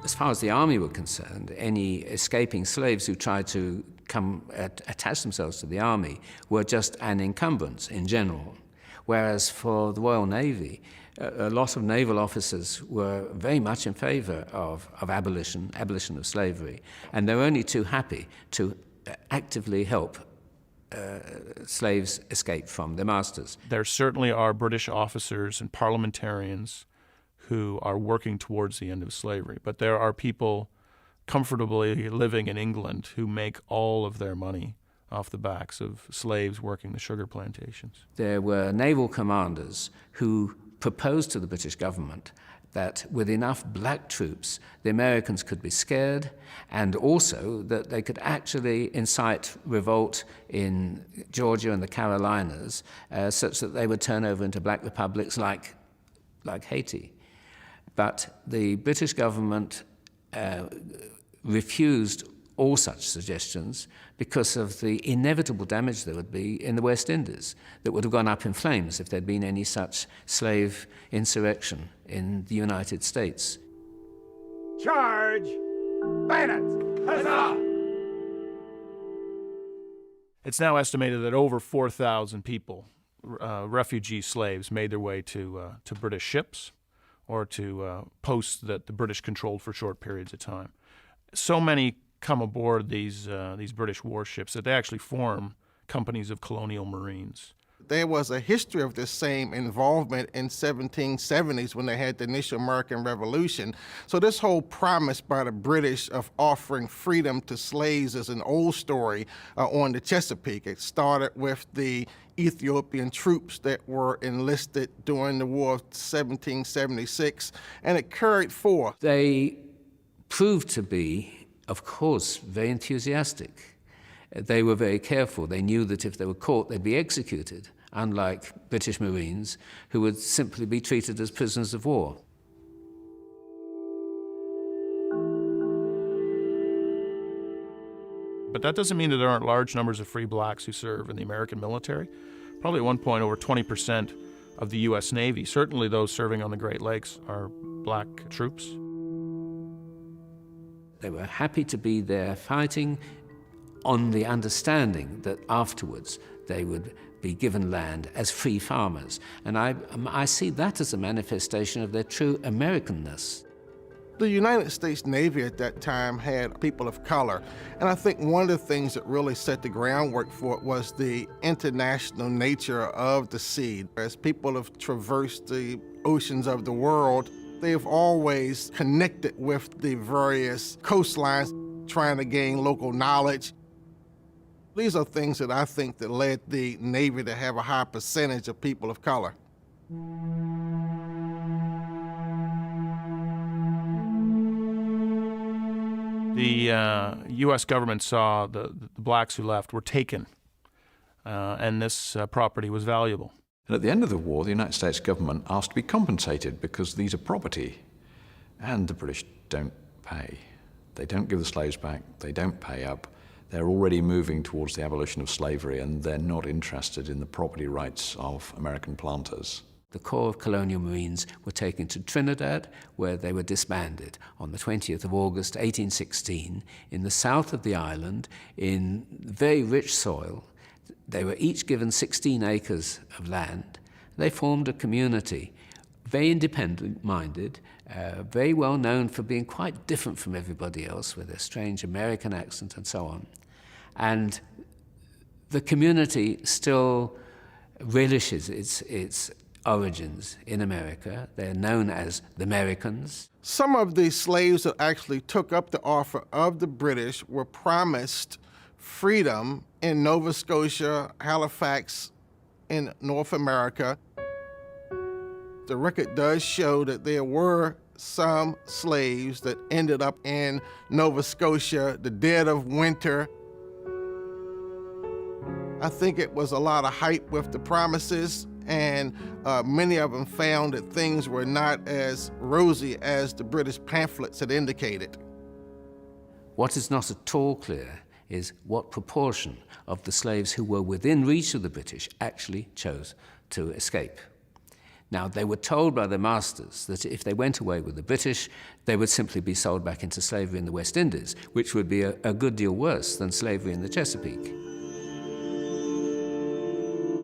As far as the army were concerned, any escaping slaves who tried to attach themselves to the army were just an encumbrance in general. Whereas for the Royal Navy, a lot of naval officers were very much in favor of abolition of slavery, and they were only too happy to actively help slaves escape from their masters. There certainly are British officers and parliamentarians who are working towards the end of slavery, but there are people comfortably living in England who make all of their money off the backs of slaves working the sugar plantations. There were naval commanders who proposed to the British government that with enough black troops, the Americans could be scared, and also that they could actually incite revolt in Georgia and the Carolinas, such that they would turn over into black republics like Haiti. But the British government refused all such suggestions because of the inevitable damage there would be in the West Indies that would have gone up in flames if there'd been any such slave insurrection in the United States. Charge! Bayonets! Huzzah! It's now estimated that over 4,000 people, refugee slaves, made their way to British ships or to posts that the British controlled for short periods of time. So many come aboard these British warships that they actually form companies of colonial marines. There was a history of this same involvement in 1770s when they had the initial American Revolution. So this whole promise by the British of offering freedom to slaves is an old story on the Chesapeake. It started with the Ethiopian troops that were enlisted during the War of 1776, and it carried forth. They proved to be, of course, very enthusiastic. They were very careful. They knew that if they were caught, they'd be executed, unlike British Marines, who would simply be treated as prisoners of war. But that doesn't mean that there aren't large numbers of free blacks who serve in the American military. Probably at one point, over 20% of the U.S. Navy, certainly those serving on the Great Lakes, are black troops. They were happy to be there fighting on the understanding that afterwards they would be given land as free farmers. And I see that as a manifestation of their true Americanness. The United States Navy at that time had people of color, and I think one of the things that really set the groundwork for it was the international nature of the sea. As people have traversed the oceans of the world, they have always connected with the various coastlines, trying to gain local knowledge. These are things that I think that led the Navy to have a high percentage of people of color. The U.S. government saw the blacks who left were taken, and this property was valuable. And at the end of the war, the United States government asked to be compensated because these are property, and the British don't pay. They don't give the slaves back, they don't pay up. They're already moving towards the abolition of slavery, and they're not interested in the property rights of American planters. The Corps of Colonial Marines were taken to Trinidad, where they were disbanded on the 20th of August, 1816, in the south of the island, in very rich soil. They were each given 16 acres of land. They formed a community, very independent-minded, very well known for being quite different from everybody else, with their strange American accent and so on. And the community still relishes its origins in America. They're known as the Americans. Some of the slaves that actually took up the offer of the British were promised freedom in Nova Scotia, Halifax, in North America. The record does show that there were some slaves that ended up in Nova Scotia, the dead of winter. I think it was a lot of hype with the promises, and many of them found that things were not as rosy as the British pamphlets had indicated. What is not at all clear is what proportion of the slaves who were within reach of the British actually chose to escape. Now, they were told by their masters that if they went away with the British, they would simply be sold back into slavery in the West Indies, which would be a good deal worse than slavery in the Chesapeake.